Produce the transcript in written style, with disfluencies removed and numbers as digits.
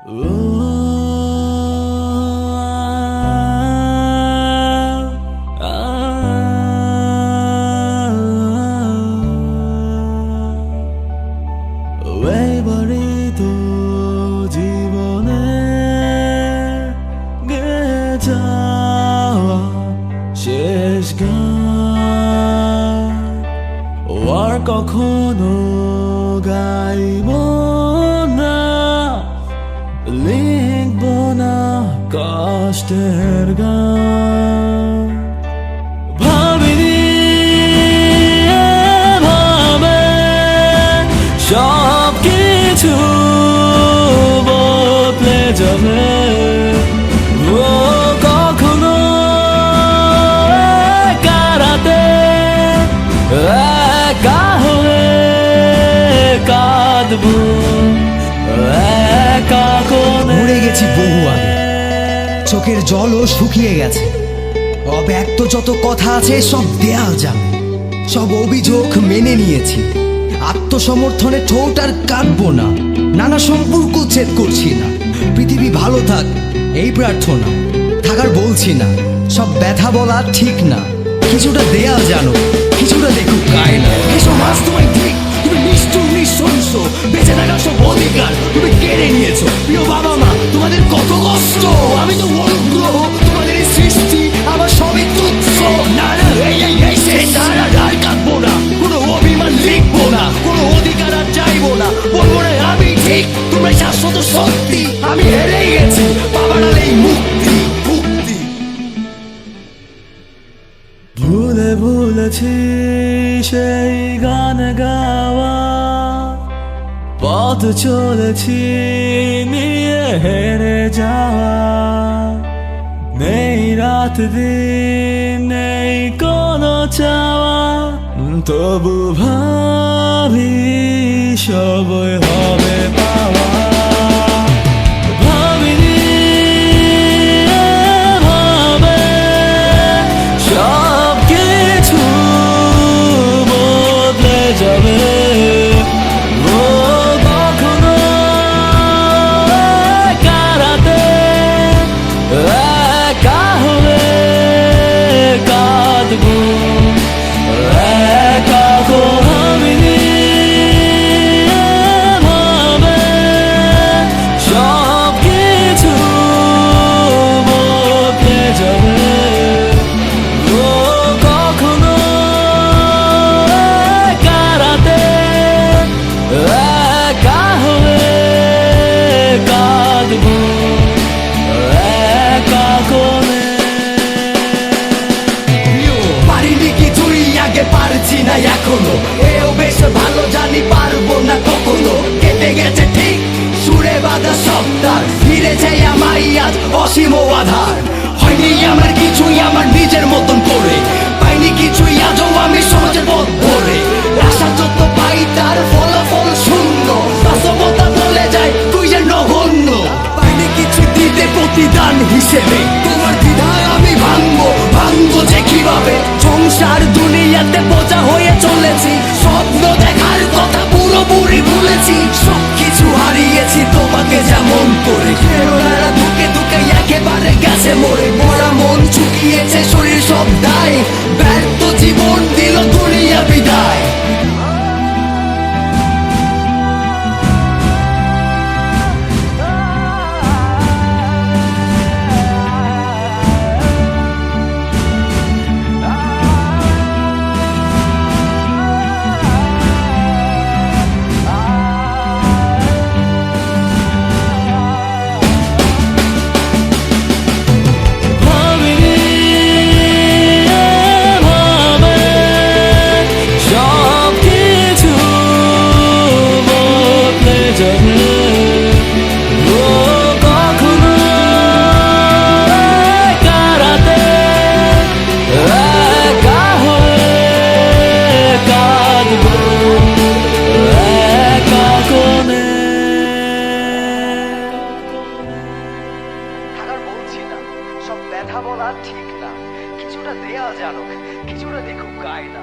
এবারিত জীবনে গেয়ে যাওয়া শেষ গান আর কখনো গাইব না, লিখব না কষ্টের গান। ভাবিনি এভাবে সব কিছু বদলে যাবে, ও কখনো একা রাতে একা হয়ে কাঁদবো একা কোণে। মরে গেছি বহু আগে, চোখের জলও শুকিয়ে গেছে। অব্যক্ত যত কথা আছে সব দেয়াল যাবে, সব অভিযোগ মেনে নিয়েছি। আত্মসমর্থনে ঠোঁট আর কাটবো না, নানা সম্পর্ক ছেদ করছি না। পৃথিবী ভালো থাক এই প্রার্থনা, থাকার বলছি না। সব ব্যথা বলা ঠিক না, কিছুটা দেয়াল জানো, কিছুটা দেখুক গায়ে না। এসব মাস তোমায় ঠিক, তুমি নিষ্ঠুর নিঃশংস, বেঁচে থাকার সব অধিকার তুমি কেড়ে নিয়েছো। প্রিয় বাবা মা, তোমাদের কত কষ্ট, আমি তো অনুগ্রহ, তোমাদের এই সৃষ্টি আমার সবই তুচ্ছ। না না এই শেষ আর কাঁদবো না, কোনো অভিমান লিখবো না, কোনো অধিকার আর চাইবো না। বলবো না আমি ঠিক, তোমরা শাশ্বত সত্যি, আমি হেরেই গেছি, বাবার এই মুক্তি মুক্তি। ভুলে ভুলেছি সেই গান গাওয়া, পথ চলেছি নিয়ে হেরে যাওয়া। নেই রাত দিন নেই কোনো চাওয়া, তবু ভাবি সবই হবে পাওয়া। ভাবিনি এভাবে সব কিছু বদলে যাবে, ও কখনো একা রাতে একা হয়ে কাঁদবো একা ভাবিনি এভাবে সব কিছু বদলে যাবে, ও কখনো একা রাতে একা হয়ে কাঁদবো একা কোণে। পারিনি কিছুই আগে, পারছি না এখনো, এও বেশ ভালো জানি পারবো না কখনো। কেটে গেছে ঠিক সুরে বাঁধা সপ্তাহ, ফিরেছে আমায় আজ অসীম আধার। হয়নি আমার কিছুই আমার নিজের মতন করে, পাইনি কিছুই আজও আমি সমাজের পথ ধরে। আশা যত পাই তার ফলাফল শূন্য, বাস্তবতা বলে যায় তুই যে নগণ্য। পাইনি কিছু দিতে প্রতিদান হিসেবে, তোমার দ্বিধায় আমি ভাঙবো ভাঙবো যে কিভাবে। সংসার দুনিয়াতে বোঝা হয়ে চলেছি, স্বপ্ন দেখার কথা পুরোপুরি ভুলেছি। সবকিছু হারিয়েছি তোমাকে যেমন করে, প্রেরণারা ধুকে ধুকে একেবারে গেছে মরে। মরা মন চুকিয়েছে শরীর সব দায়, ব্যর্থ জীবন দিল দুনিয়া বিদায়। বলা ঠিক না, কিছুটা দেয়াল জানুক, কিছুটা দেখুক গায়ে না।